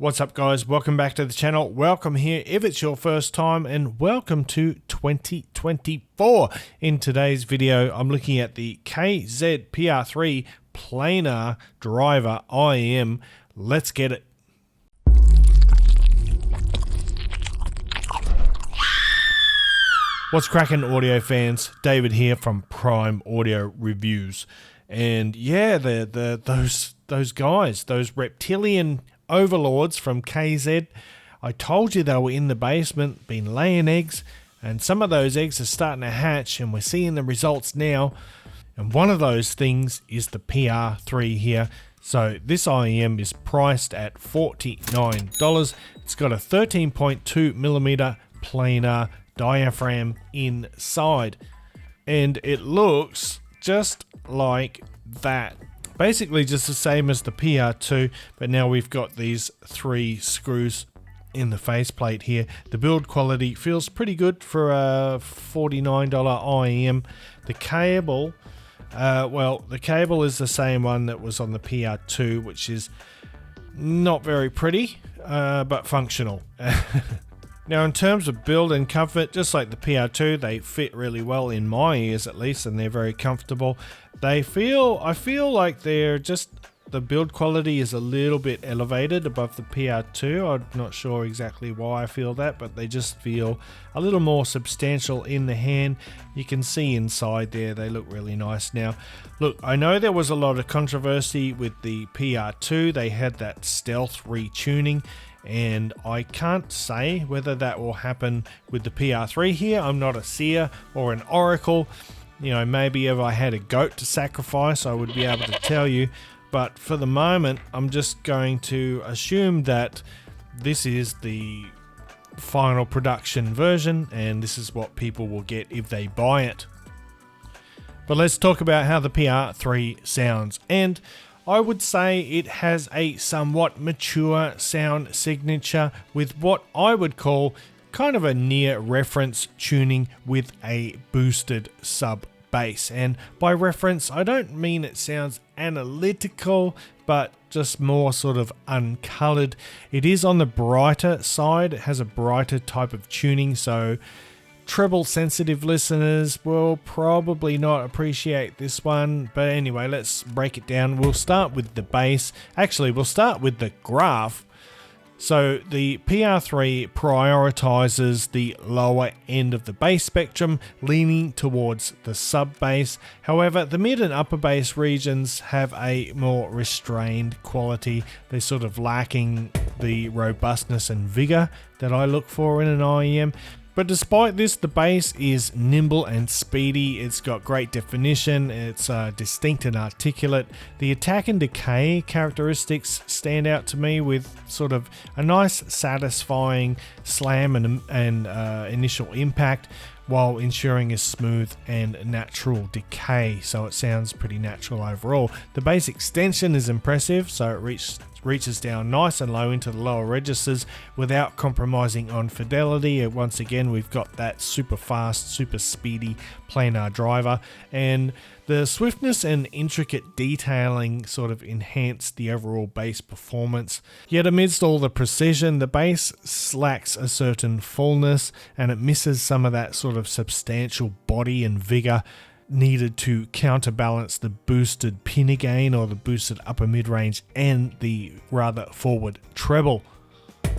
What's up guys, welcome back to the channel, welcome here if it's your first time, and welcome to 2024. In today's video I'm looking at the KZ PR3 planar driver IEM. Let's get it. What's cracking audio fans, David here from Prime Audio Reviews. And yeah, those guys, those reptilian overlords from KZ, I told you they were in the basement, been laying eggs, and some of those eggs are starting to hatch, and we're seeing the results now. And one of those things is the PR3 here. So this IEM is priced at $49. It's got a 13.2mm planar diaphragm inside, and it looks just like that. Basically just the same as the PR2, but now we've got these 3 screws in the faceplate here. The build quality feels pretty good for a $49 IEM. The cable, well, the cable is the same one that was on the PR2, which is not very pretty, but functional. Now in terms of build and comfort, just like the PR2, they fit really well in my ears at least, and they're very comfortable. I feel like they're just, the build quality is a little bit elevated above the PR2. I'm not sure exactly why I feel that, but they just feel a little more substantial in the hand. You can see inside there, they look really nice. Now, look, I know there was a lot of controversy with the PR2. They had that stealth retuning, and I can't say whether that will happen with the PR3 here. I'm not a seer or an oracle. You know, maybe if I had a goat to sacrifice, I would be able to tell you. But for the moment, I'm just going to assume that this is the final production version, and this is what people will get if they buy it. But let's talk about how the PR3 sounds. And I would say it has a somewhat mature sound signature with what I would call kind of a near reference tuning with a boosted sub bass. And by reference, I don't mean it sounds analytical, but just more sort of uncolored. It is on the brighter side. It has a brighter type of tuning, so treble sensitive listeners will probably not appreciate this one. But anyway, let's break it down. We'll start with the bass. Actually, we'll start with the graph. So the PR3 prioritizes the lower end of the bass spectrum, leaning towards the sub bass. However, the mid and upper bass regions have a more restrained quality. They're sort of lacking the robustness and vigor that I look for in an IEM. But despite this, the bass is nimble and speedy. It's got great definition. It's distinct and articulate. The attack and decay characteristics stand out to me with sort of a nice satisfying slam and initial impact, while ensuring a smooth and natural decay, so it sounds pretty natural overall. The bass extension is impressive, so it reaches down nice and low into the lower registers without compromising on fidelity. And once again, we've got that super fast, super speedy planar driver, and the swiftness and intricate detailing sort of enhance the overall bass performance. Yet amidst all the precision, the bass lacks a certain fullness, and it misses some of that sort of substantial body and vigor needed to counterbalance the boosted pinna gain or the boosted upper mid-range and the rather forward treble.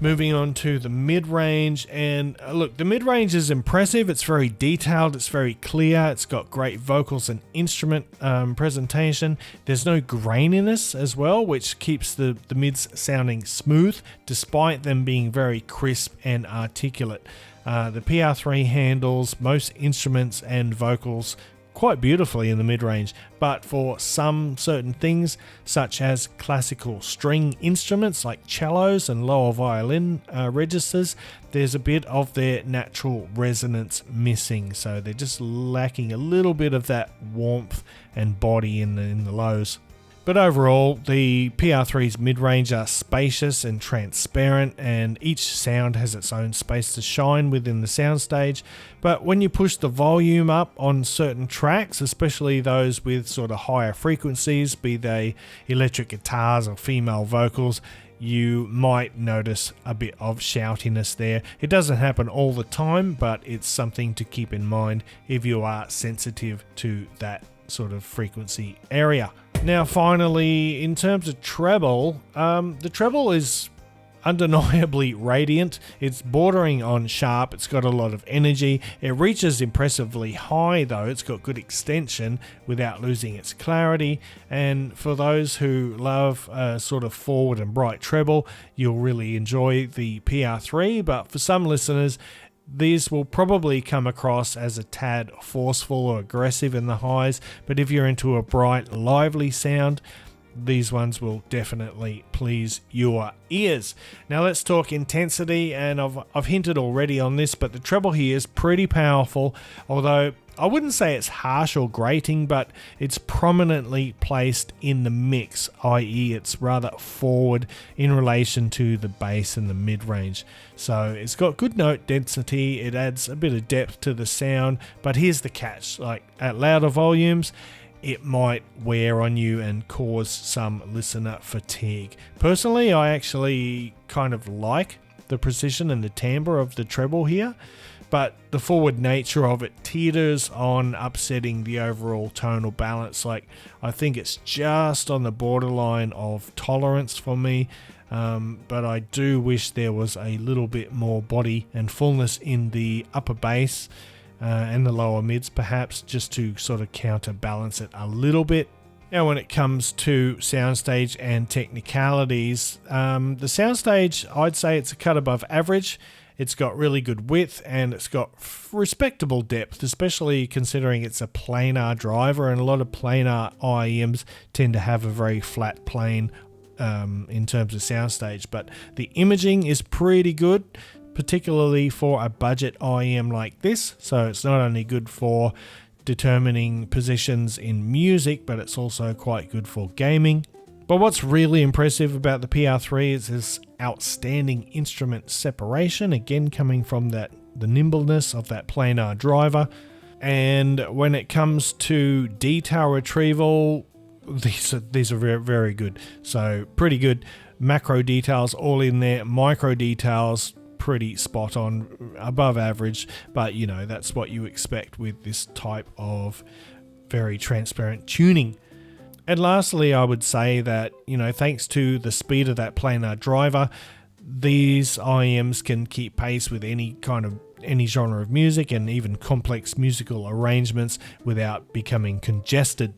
Moving on to the mid-range, and look, the mid-range is impressive. It's very detailed, it's very clear, it's got great vocals and instrument presentation. There's no graininess as well, which keeps the mids sounding smooth despite them being very crisp and articulate. The PR3 handles most instruments and vocals quite beautifully in the mid-range, but for some certain things such as classical string instruments like cellos and lower violin registers, there's a bit of their natural resonance missing, so they're just lacking a little bit of that warmth and body in the lows. But overall, the PR3's mid-range are spacious and transparent, and each sound has its own space to shine within the soundstage. But when you push the volume up on certain tracks, especially those with sort of higher frequencies, be they electric guitars or female vocals, you might notice a bit of shoutiness there. It doesn't happen all the time, but it's something to keep in mind if you are sensitive to that sort of frequency area. Now finally, in terms of treble, the treble is undeniably radiant. It's bordering on sharp. It's got a lot of energy. It reaches impressively high though. It's got good extension without losing its clarity. And for those who love a sort of forward and bright treble, you'll really enjoy the PR3. But for some listeners, these will probably come across as a tad forceful or aggressive in the highs. But if you're into a bright, lively sound, these ones will definitely please your ears. Now let's talk intensity, and I've hinted already on this, but the treble here is pretty powerful, although I wouldn't say it's harsh or grating, but it's prominently placed in the mix, i.e. it's rather forward in relation to the bass and the mid-range. So it's got good note density, it adds a bit of depth to the sound, but here's the catch, like at louder volumes, it might wear on you and cause some listener fatigue. Personally, I actually kind of like the precision and the timbre of the treble here, but the forward nature of it teeters on upsetting the overall tonal balance. Like, I think it's just on the borderline of tolerance for me, but I do wish there was a little bit more body and fullness in the upper bass and the lower mids perhaps, just to sort of counterbalance it a little bit. Now when it comes to soundstage and technicalities, the soundstage, I'd say it's a cut above average. It's got really good width and it's got respectable depth, especially considering it's a planar driver, and a lot of planar IEMs tend to have a very flat plane in terms of soundstage. But the imaging is pretty good, particularly for a budget IEM like this. So it's not only good for determining positions in music, but it's also quite good for gaming. But what's really impressive about the PR3 is this outstanding instrument separation, again coming from the nimbleness of that planar driver. And when it comes to detail retrieval, these are very, very good. So pretty good macro details all in there, micro details pretty spot on, above average, but you know, that's what you expect with this type of very transparent tuning. And lastly, I would say that, you know, thanks to the speed of that planar driver, these IEMs can keep pace with any genre of music and even complex musical arrangements without becoming congested.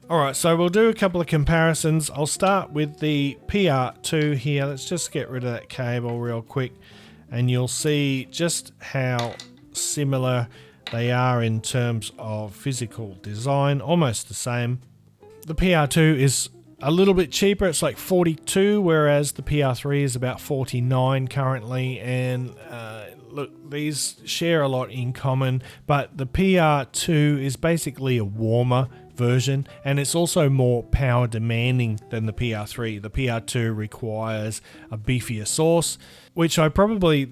Alright, so we'll do a couple of comparisons. I'll start with the PR2 here. Let's just get rid of that cable real quick, and you'll see just how similar they are in terms of physical design, almost the same. The PR2 is a little bit cheaper, it's like $42, whereas the PR3 is about $49 currently, and look, these share a lot in common, but the PR2 is basically a warmer version, and it's also more power demanding than the PR3. The PR2 requires a beefier source, which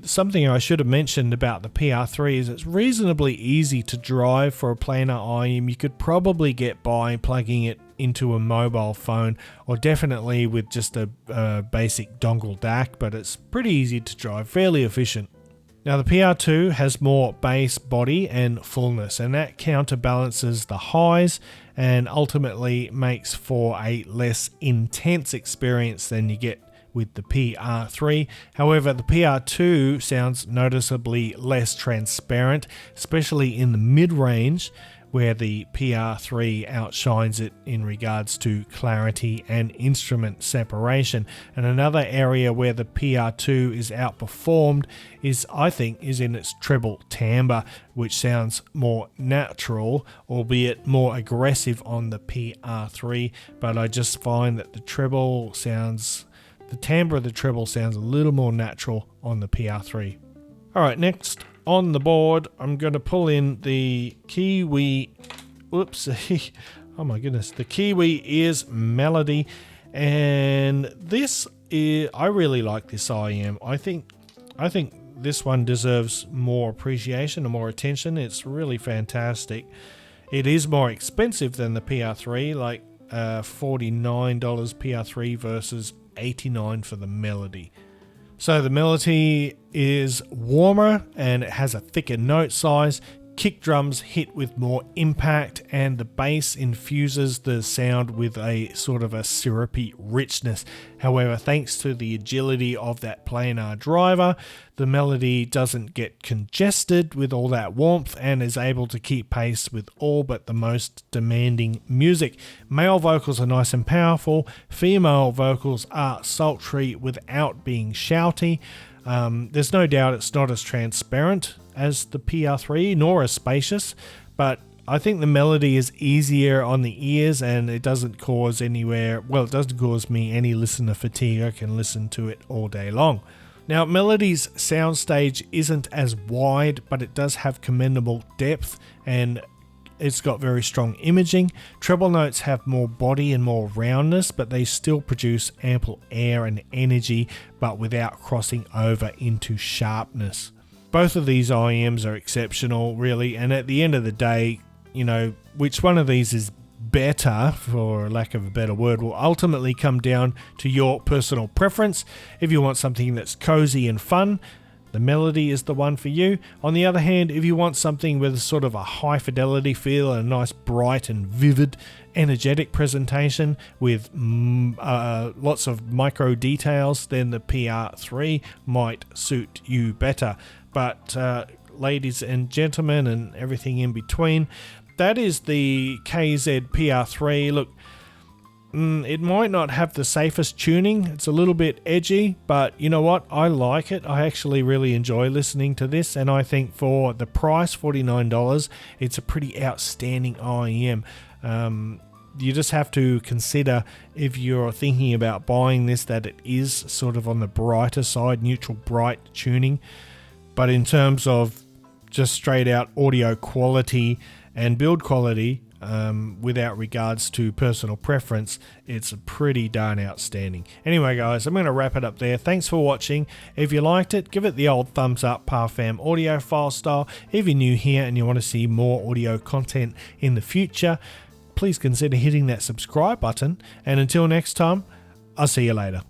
something I should have mentioned about the PR3 is it's reasonably easy to drive for a planar IEM. You could probably get by plugging it into a mobile phone, or definitely with just a basic dongle DAC, but it's pretty easy to drive, fairly efficient. Now the PR2 has more bass, body and fullness, and that counterbalances the highs and ultimately makes for a less intense experience than you get with the PR3. However, the PR2 sounds noticeably less transparent, especially in the mid-range, where the PR3 outshines it in regards to clarity and instrument separation. And another area where the PR2 is outperformed is in its treble timbre, which sounds more natural, albeit more aggressive on the PR3, but I just find that the timbre of the treble sounds a little more natural on the PR3. Alright, next on the board, I'm going to pull in the Kiwi, the Kiwi Ears Melody, and I really like this IEM. I think this one deserves more appreciation and more attention. It's really fantastic. It is more expensive than the PR3, like $49 PR3 versus $89 for the Melody. So the Melody is warmer and it has a thicker note size. Kick drums hit with more impact, and the bass infuses the sound with a sort of a syrupy richness. However, thanks to the agility of that planar driver, the Melody doesn't get congested with all that warmth and is able to keep pace with all but the most demanding music. Male vocals are nice and powerful. Female vocals are sultry without being shouty. There's no doubt it's not as transparent as the PR3, nor as spacious, but I think the Melody is easier on the ears and it doesn't cause it doesn't cause me any listener fatigue. I can listen to it all day long. Now, Melody's soundstage isn't as wide, but it does have commendable depth and it's got very strong imaging. Treble notes have more body and more roundness, but they still produce ample air and energy, but without crossing over into sharpness. Both of these IEMs are exceptional, really, and at the end of the day, which one of these is better, for lack of a better word, will ultimately come down to your personal preference. If you want something that's cozy and fun, the Melody is the one for you. On the other hand, if you want something with sort of a high fidelity feel and a nice bright and vivid, energetic presentation with lots of micro details, then the PR3 might suit you better. But ladies and gentlemen and everything in between, that is the KZ PR3. Look, it might not have the safest tuning. It's a little bit edgy, but you know what? I like it. I actually really enjoy listening to this, and I think for the price, $49, it's a pretty outstanding IEM. You just have to consider, if you're thinking about buying this, that it is sort of on the brighter side, neutral bright tuning. But in terms of just straight out audio quality and build quality, without regards to personal preference, it's pretty darn outstanding. Anyway guys, I'm going to wrap it up there. Thanks for watching. If you liked it, give it the old thumbs up, Parfam Audio File Style. If you're new here and you want to see more audio content in the future, please consider hitting that subscribe button. And until next time, I'll see you later.